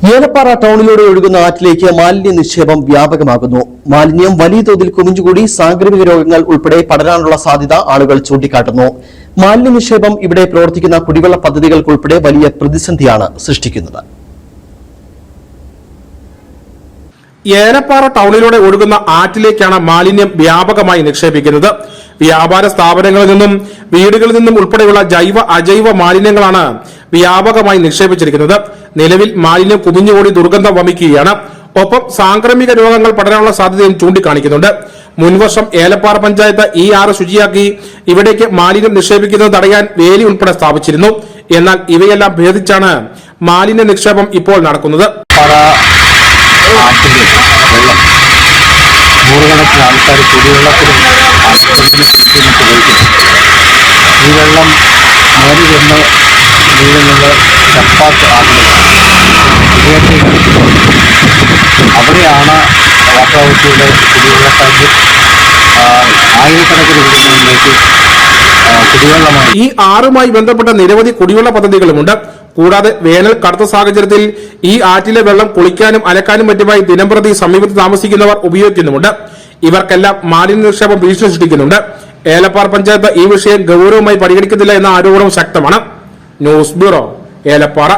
ഏലപ്പാറ ടൗണിലൂടെ ഒഴുകുന്ന ആറ്റിലേക്ക് മാലിന്യ നിക്ഷേപം വ്യാപകമാകുന്നു. മാലിന്യം വലിയ തോതിൽ കുമിഞ്ഞുകൂടി സാംക്രമിക രോഗങ്ങൾ ഉൾപ്പെടെ പടരാനുള്ള സാധ്യത ആളുകൾ ചൂണ്ടിക്കാട്ടുന്നു. മാലിന്യ നിക്ഷേപം ഇവിടെ പ്രവർത്തിക്കുന്ന കുടിവെള്ള പദ്ധതികൾക്കുൾപ്പെടെ വലിയ പ്രതിസന്ധിയാണ് സൃഷ്ടിക്കുന്നത്. ഏലപ്പാറ ടൗണിലൂടെ ഒഴുകുന്ന ആറ്റിലേക്കാണ് മാലിന്യം വ്യാപകമായി നിക്ഷേപിക്കുന്നത്. വ്യാപാര സ്ഥാപനങ്ങളിൽ നിന്നും വീടുകളിൽ നിന്നും ഉൾപ്പെടെയുള്ള ജൈവ അജൈവ മാലിന്യങ്ങളാണ് വ്യാപകമായി നിക്ഷേപിച്ചിരിക്കുന്നത്. നിലവിൽ മാലിന്യം കുമിഞ്ഞുകൂടി ദുർഗന്ധം വമിക്കുകയാണ്. ഒപ്പം സാംക്രമിക രോഗങ്ങൾ പടരാനുള്ള സാധ്യതയും ചൂണ്ടിക്കാണിക്കുന്നുണ്ട്. മുൻവർഷം ഏലപ്പാറ പഞ്ചായത്ത് ഈ ആറ് ശുചിയാക്കി ഇവിടേക്ക് മാലിന്യം നിക്ഷേപിക്കുന്നത് തടയാൻ വേലി ഉൾപ്പെടെ സ്ഥാപിച്ചിരുന്നു. എന്നാൽ ഇവയെല്ലാം ഭേദിച്ചാണ് മാലിന്യ നിക്ഷേപം ഇപ്പോൾ നടക്കുന്നത്. നൂറുകണക്കിന് ആൾക്കാർ കുടിവെള്ളത്തിനും ഈ വെള്ളം നേരി വന്ന് വീഴുന്നത് ചപ്പാത്ത് അവിടെയാണ് വാട്ടർ അതോറിറ്റിയുടെ കുടിവെള്ള ടാങ്ക് ആയിരക്കണക്കിന് കുടുംബങ്ങളിലേക്ക് കുടിവെള്ളമാണ്. ഈ ആറുമായി ബന്ധപ്പെട്ട നിരവധി കുടിവെള്ള പദ്ധതികളുമുണ്ട്. കൂടാതെ വേനൽ കടുത്ത സാഹചര്യത്തിൽ ഈ ആറ്റിലെ വെള്ളം കുളിക്കാനും അലക്കാനും മറ്റുമായി ദിനംപ്രതി സമീപത്ത് താമസിക്കുന്നവർ ഉപയോഗിക്കുന്നുമുണ്ട്. ഇവർക്കെല്ലാം മാലിന്യ നിക്ഷേപം ഭീഷണി സൃഷ്ടിക്കുന്നുണ്ട്. ഏലപ്പാറ പഞ്ചായത്ത് ഈ വിഷയം ഗൗരവമായി പരിഗണിക്കുന്നില്ല എന്ന ആരോപണം ശക്തമാണ്. News bureau, Elappara.